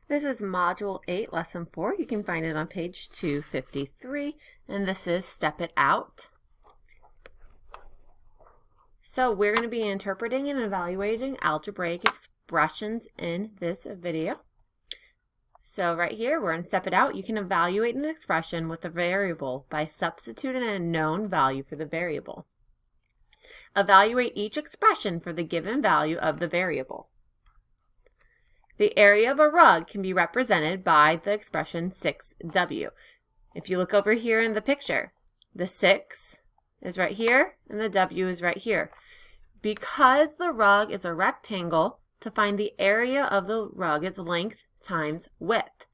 This is Module 8, Lesson 4. You can find it on page 253, and this is Step It Out. So we're going to be interpreting and evaluating algebraic expressions in this video. So right here, we're going to step it out. You can evaluate an expression with a variable by substituting a known value for the variable. Evaluate each expression for the given value of the variable. The area of a rug can be represented by the expression 6W. If you look over here in the picture, the 6 is right here and the W is right here. Because the rug is a rectangle, to find the area of the rug is length times width.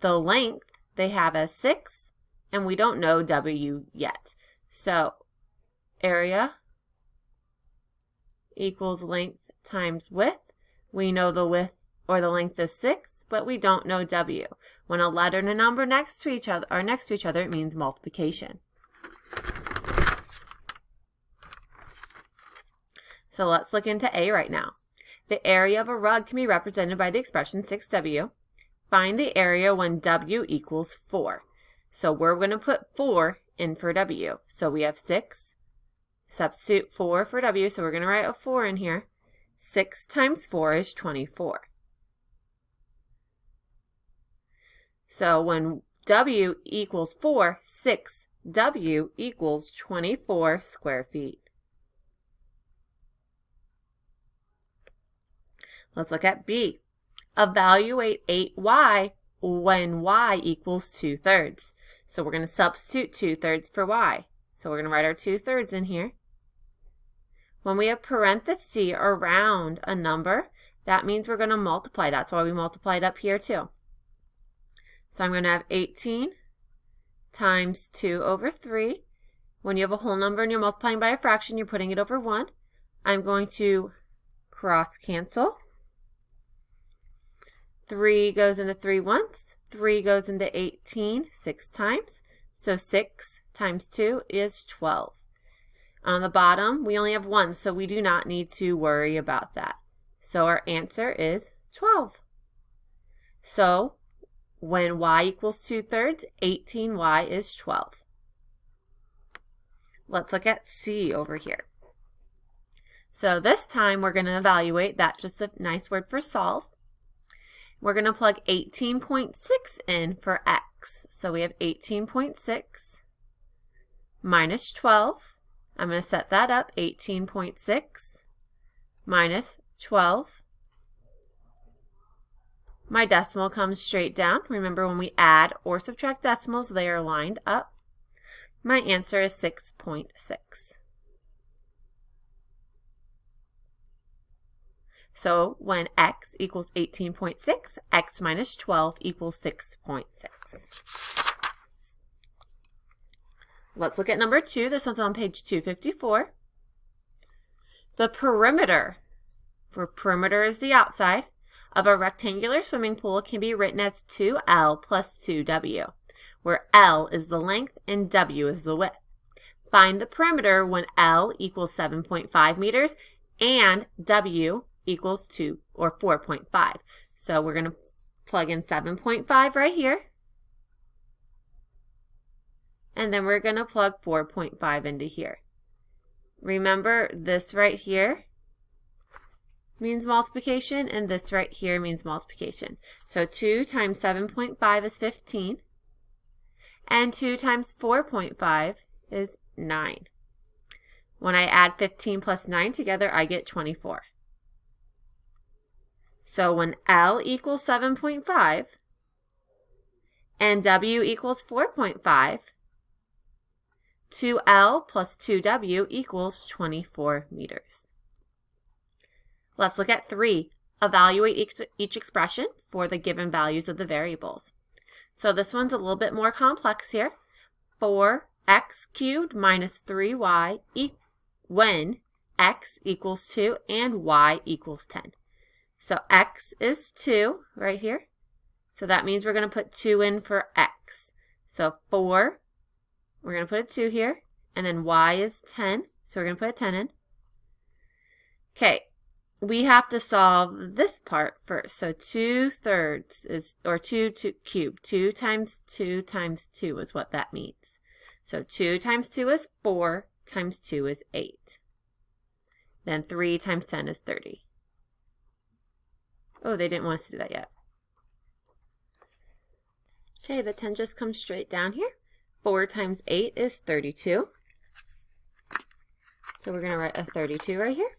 The length they have as 6, and we don't know W yet. So area equals length times width. We know the width or the length is 6, but we don't know W. When a letter and a number are next to each other, it means multiplication. So let's look into A right now. The area of a rug can be represented by the expression 6W. Find the area when W equals 4. So we're going to put 4 in for W. So we have 6. Substitute 4 for W, so we're going to write a 4 in here. 6 times 4 is 24. So when W equals 4, 6W equals 24 square feet. Let's look at B. Evaluate 8Y when Y equals 2/3. So we're going to substitute 2/3 for Y. So we're going to write our 2/3 in here. When we have parentheses around a number, that means we're going to multiply. That's why we multiplied up here too. So I'm going to have 18 times 2 over 3. When you have a whole number and you're multiplying by a fraction, you're putting it over 1. I'm going to cross cancel. 3 goes into 3 once. 3 goes into 18 6 times. So 6 times 2 is 12. On the bottom, we only have 1, so we do not need to worry about that. So our answer is 12. So when Y equals 2/3, 18Y is 12. Let's look at C over here. So this time we're going to evaluate. That's just a nice word for solve. We're going to plug 18.6 in for X. So we have 18.6 minus 12. I'm going to set that up. 18.6 minus 12. My decimal comes straight down. Remember, when we add or subtract decimals, they are lined up. My answer is 6.6. So when X equals 18.6, X minus 12 equals 6.6. Let's look at number 2. This one's on page 254. The perimeter, for perimeter is the outside, of a rectangular swimming pool can be written as 2L plus 2W, where L is the length and W is the width. Find the perimeter when L equals 7.5 meters and W equals 2 or 4.5. So we're going to plug in 7.5 right here. And then we're going to plug 4.5 into here. Remember, this right here means multiplication, and this right here means multiplication. So 2 times 7.5 is 15, and 2 times 4.5 is 9. When I add 15 plus 9 together, I get 24. So when L equals 7.5 and W equals 4.5, 2L plus 2W equals 24 meters. Let's look at 3. Evaluate each expression for the given values of the variables. So this one's a little bit more complex here. 4x cubed minus 3y when x equals 2 and y equals 10. So x is 2 right here. So that means we're going to put 2 in for x. So 4, we're going to put a 2 here. And then y is 10. So we're going to put a 10 in. Okay. we have to solve this part first. So 2/3 is, or 2 cubed. 2 times 2 times 2 is what that means. So 2 times 2 is 4, times 2 is 8. Then 3 times 10 is 30. Oh, they didn't want us to do that yet. Okay, the 10 just comes straight down here. 4 times 8 is 32. So we're going to write a 32 right here.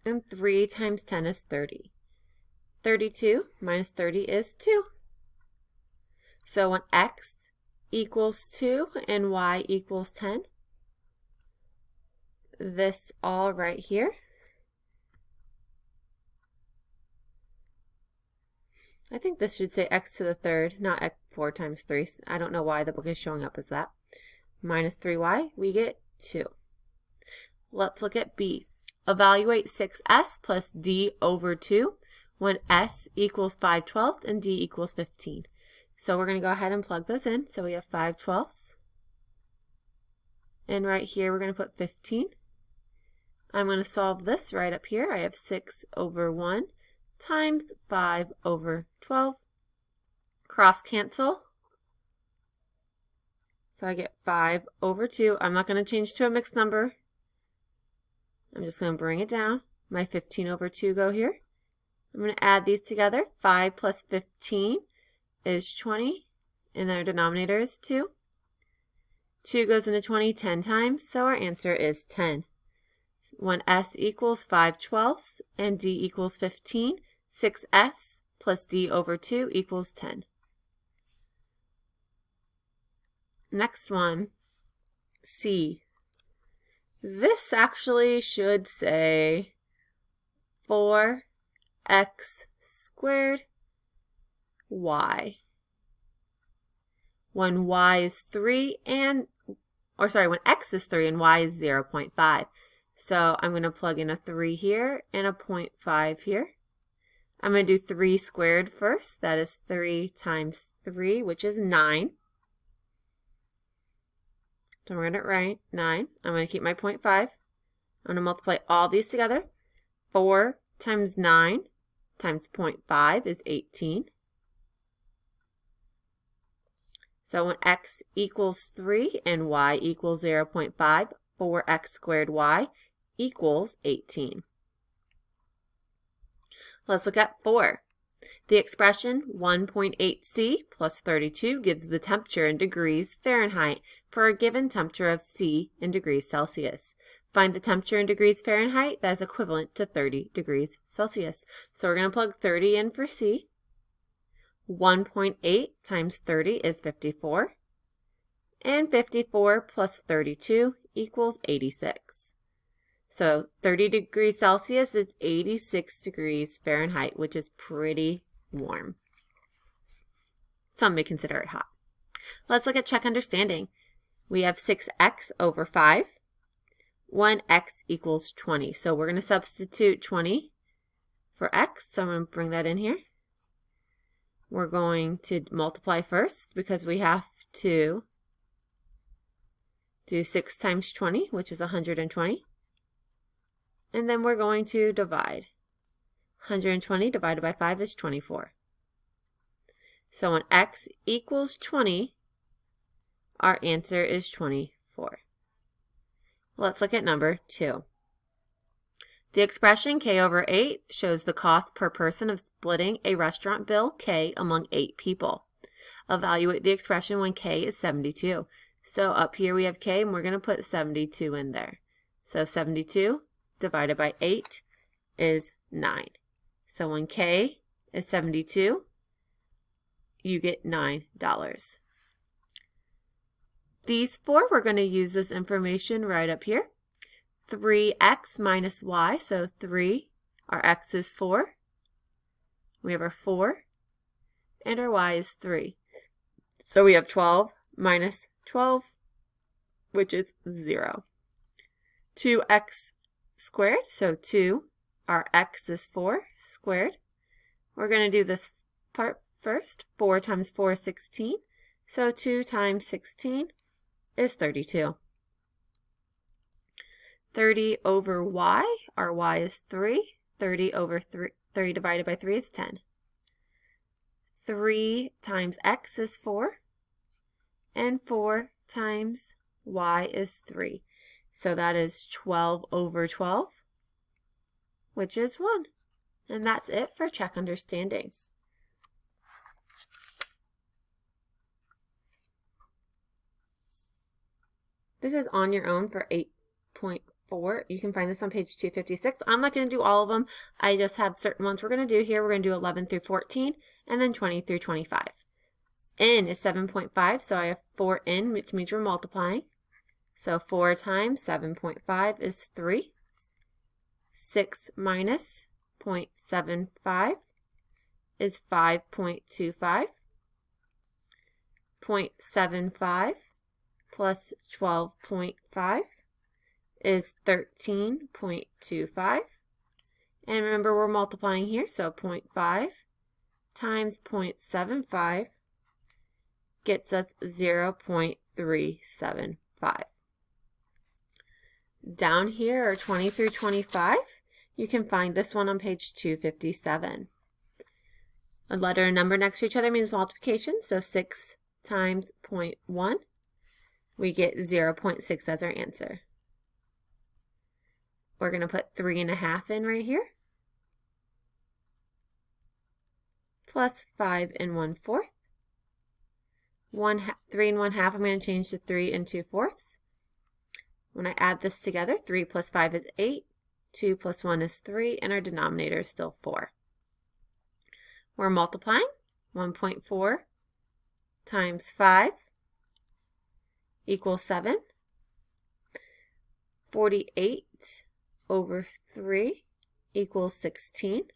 And 3 times 10 is 30. 32 minus 30 is 2. So when x equals 2 and y equals 10, this all right here, I think this should say x to the third, not x 4 times 3. I don't know why the book is showing up as that. Minus 3y, we get 2. Let's look at b. Evaluate 6s plus d over 2 when s equals 5/12 and d equals 15. So we're going to go ahead and plug those in. So we have 5/12. And right here we're going to put 15. I'm going to solve this right up here. I have 6 over 1 times 5 over 12. Cross cancel. So I get 5 over 2. I'm not going to change to a mixed number. I'm just going to bring it down. My 15 over 2 go here. I'm going to add these together. 5 plus 15 is 20. And their denominator is 2. 2 goes into 20 10 times, so our answer is 10. When s equals 5/12 and d equals 15, 6s plus d over 2 equals 10. Next one, C. This actually should say 4x squared y. When y is 3 and, or sorry, when x is 3 and y is 0.5. So I'm going to plug in a 3 here and a 0.5 here. I'm going to do 3 squared first. That is 3 times 3, which is 9. Don't write it right, 9. I'm going to keep my 0.5. I'm going to multiply all these together. 4 times 9 times 0.5 is 18. So when x equals 3 and y equals 0.5, 4x squared y equals 18. Let's look at 4. The expression 1.8 plus 32 gives the temperature in degrees Fahrenheit for a given temperature of C in degrees Celsius. Find the temperature in degrees Fahrenheit that is equivalent to 30 degrees Celsius. So we're going to plug 30 in for C. 1.8 times 30 is 54. And 54 plus 32 equals 86. So 30 degrees Celsius is 86 degrees Fahrenheit, which is pretty warm. Some may consider it hot. Let's look at check understanding. We have 6x over 5. When x equals 20. So we're going to substitute 20 for x. So I'm going to bring that in here. We're going to multiply first because we have to do 6 times 20, which is 120. And then we're going to divide. 120 divided by 5 is 24. So when x equals 20, our answer is 24. Let's look at number 2. The expression k over 8 shows the cost per person of splitting a restaurant bill k among 8 people. Evaluate the expression when k is 72. So up here we have k and we're going to put 72 in there. So 72 divided by 8 is 9. So when k is 72, you get $9. These 4, we're going to use this information right up here. 3x minus y, so 3, our x is 4. We have our 4, and our y is 3. So we have 12 minus 12, which is 0. 2x squared, so 2, our x is 4 squared. We're going to do this part first. 4 times 4 is 16, so 2 times 16 is 32. 30 over y, our y is 3. 30 over 3 divided by 3 is 10. 3 times x is 4. And 4 times y is 3. So that is 12 over 12, which is 1. And that's it for check understanding. This is on your own for 8.4. You can find this on page 256. I'm not going to do all of them. I just have certain ones we're going to do here. We're going to do 11 through 14 and then 20 through 25. N is 7.5, so I have 4n, which means we're multiplying. So 4 times 7.5 is 3. 6 minus 0.75 is 5.25. 0.75 plus 12.5 is 13.25. And remember, we're multiplying here, so 0.5 times 0.75 gets us 0.375. Down here are 20 through 25. You can find this one on page 257. A letter and number next to each other means multiplication, so 6 times 0.1, we get 0.6 as our answer. We're going to put 3.5 in right here, plus 5 1/4. 3 1/2, I'm going to change to 3 2/4. When I add this together, 3 plus 5 is 8, 2 plus 1 is 3, and our denominator is still 4. We're multiplying. 1.4 times 5 equals 7. 48 over 3 equals 16.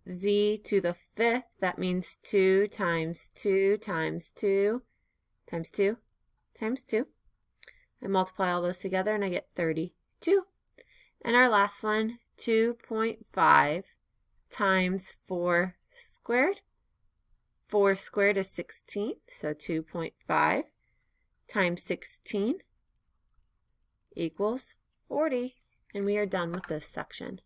Z to the 5th, that means 2 times 2 times 2 times 2 times 2. I multiply all those together and I get 32. And our last one, 2.5 times 4 squared. 4 squared is 16, so 2.5 times 16 equals 40. And we are done with this section.